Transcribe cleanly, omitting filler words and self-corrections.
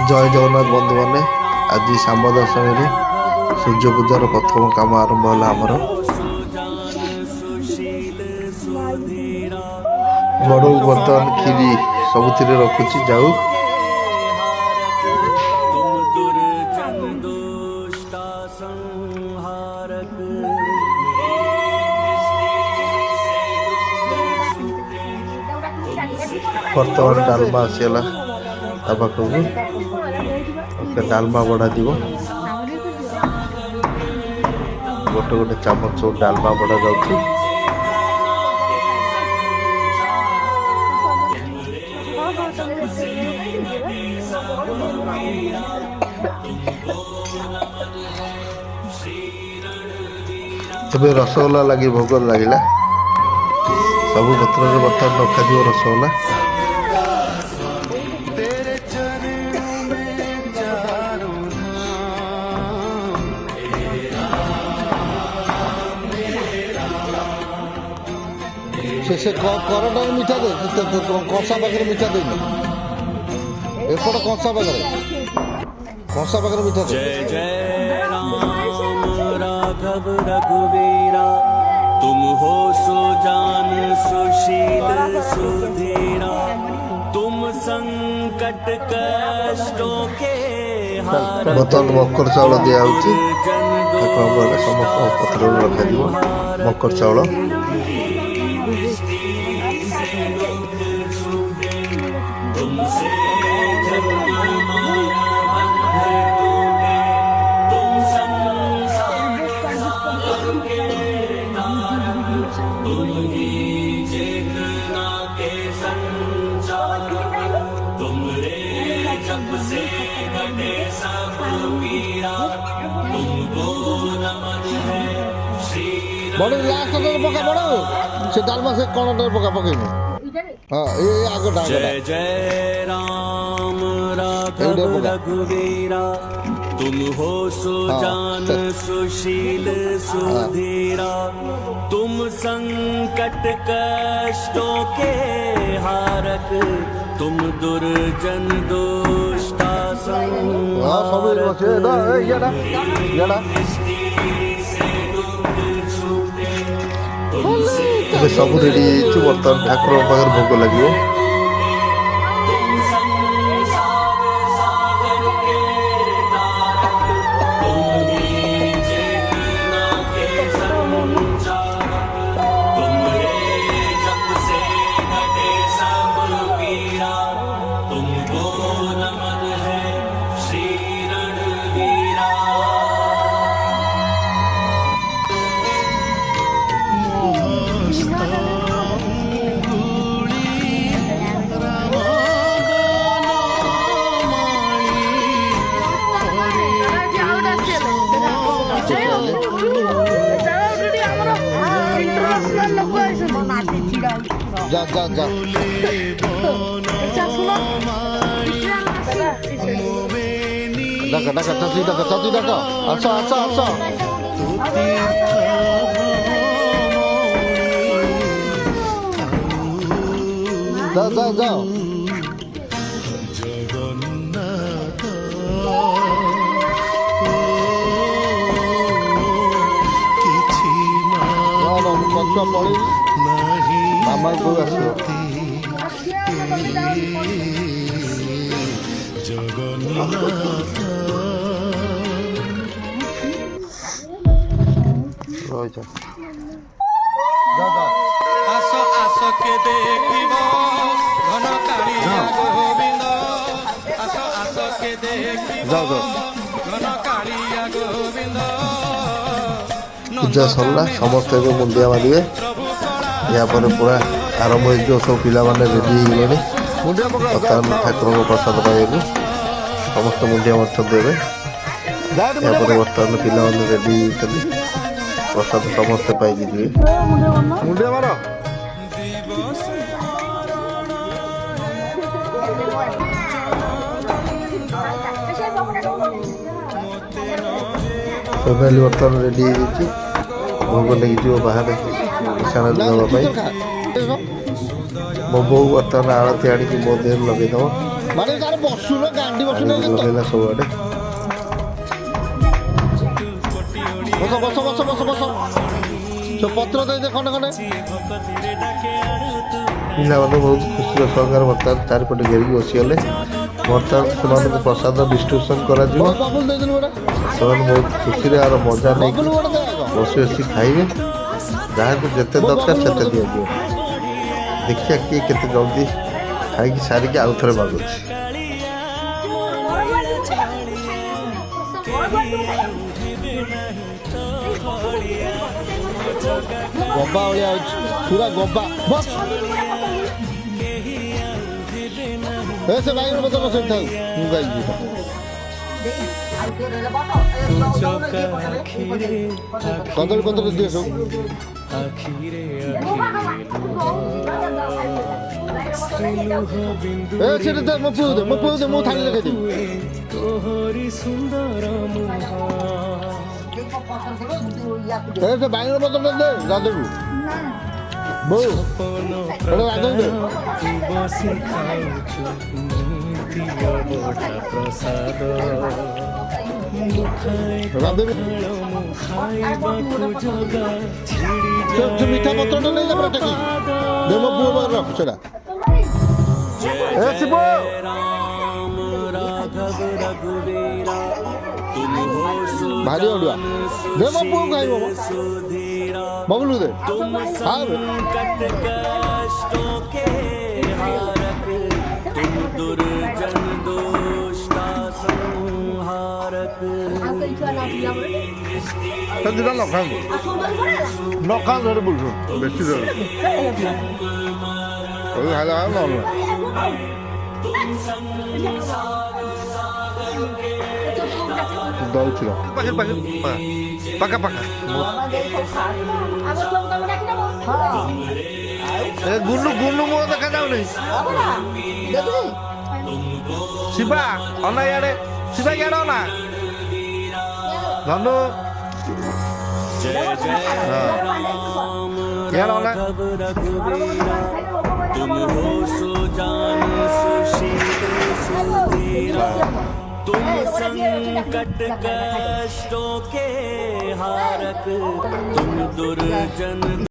जय जगन्नाथ बंधु मैंने आज शाम दशमी सूर्य पूजार प्रथम काम आरंभ है आमर बड़ बर्तमान खीरी सबुथ रखुची जाऊ बर्तमान डालमा आसीगला पाखक डालमा बड़ा गोटे गोटे चामच सब डालमा बड़ा जाऊँगी तबे रसगोल्ला लगी भोग लगे सबू पत्र बर्तमान रखा रसगोल्ला से करटा मीठा दे कंसा पाखे मीठा दे एपट कंसा पाखे मीठा दे जय जय राम राघव रघुवीरा तुम हो सुजान सुशील सुधीरा तुम संकट कष्टों के बर्तमान मकर चाउल दिया समस्त पत्र रखा मकर चाउल बड़े लास्ट पका बड़ से डालमा से कौन पका पकई हाँ ये आगटा जय जय राम राघव रघुवीरा तुम हो सुजान सुशील सुधीरा तुम संकट कष्टों के हारक तुम दुर्जन दुष्टा संहारक सब रेडी बर्तमान ठाकुर पाखे भोग लगे जा जा जा डाका डाका चाची डाका अच्छा अच्छा अच्छा जा जा जा पछुआ पड़ी मामा को आसो आस आस के देखिब घन कालिया गोविंद आस आस के देखिब घन कालिया गोविंद पूजा सरला समस्त मुंडिया मारे या पूरा आरंभ हो सब पिला रेडी हो गले बर्तमान ठाकुर प्रसाद पाइबू समस्त मुंडिया देवे बर्तमान पिला रेडी प्रसाद समस्ते पाई मुंडिया मार फैमिली बर्तमान रेडी भोग लगे बाहर ईशान देवाई मो बो बर्तमान आरती आड़िकी मो देह लगेद ମାନେ ତାର ବସୁନ ଗାଣ୍ଡି ବସୁନ ଲଗେଇଲା ସବୁଆଡେ। ବସ ବସ ବସ ବସ ବସ ସେ ପତ୍ର ଦେଇଦେ ଖଣ୍ଡେ ଖଣ୍ଡେ। ପିଲାମାନେ ବହୁତ ଖୁସିର ସହକାରେ ବର୍ତ୍ତମାନ ଚାରିପଟେ ଘେରିକି ବସିଗଲେ। ବର୍ତ୍ତମାନ ସେମାନଙ୍କୁ ପ୍ରସାଦ ଡିଷ୍ଟ୍ରିବ୍ୟୁସନ କରାଯିବ। ବବୁଲ ଦେଇଦେଲୁ ଗୋଟେ ସେମାନେ ବହୁତ ଖୁସିରେ ଆର ମଜା ନେଇକି ବବୁଲ ଗୋଟେ ଦେ ଆଗ। ବସି ବସି ଖାଇବେ। ଯାହାକୁ ଯେତେ ଦରକାର ସେତେ ଦିଆଯିବ। ଦେଖିବା କିଏ କେତେ ଜଲ୍ଦି ଖାଇକି ସାରିକି ଆଉ ଥରେ ମାଗୁଛି। ଗବା ଭଳିଆ ଅଛି ପୁରା ଗବା। ବସ ଏ ସେ ବାଇଗଣ ପତ୍ର ସେଇଠି ଥାଉ ମୁଁ ଗାଇବି କଦଳୀ ପତ୍ର ଦିଏ ସବୁ। ଏ ସେଠି ଦେ ମୋ ପୁଅ ଦେ ମୁଁ ଥାଳି ଲଗେଇଦେବି। ଏ ସେ ବାଇଗଣ ପତ୍ର ଦେ ରାଧକୁ ବୋଉ ଏଟା ରାଧକୁ ଦେ। ସେ ମିଠା ପତ୍ରଟା ନେଇଯା ପୁରା ଟେକି ଦେ ମୋ ପୁଅ ପାଖରେ ରଖ ସେଟା। ଏ ଶିବ ଭାରି ଅଡୁଆ ଦେ ମୋ ପୁଅ ଖାଇବ ବବୁଲୁ ଦେ ଖାବେ। ଦିଟା ନ ଖାଆନ୍ତୁ ସେଠି ବୁଲୁଛୁ ବେଶୀ ଦେବେ ଖାଇଲା ନହେଲେ ଦଉଥିଲ ପାଖା ପାଖା ଏ ଗୁନୁ ଗୁନୁ ମୁହଁ ଦେଖାଯାଉନି। ଶିବା ଅନା ଇଆଡେ ଶିବା ଇଆଡେ ଅନା ଧନୁ ଇଆଡେ ଅନା। तुम संकट कष्टों के हारक तुम दुर्जन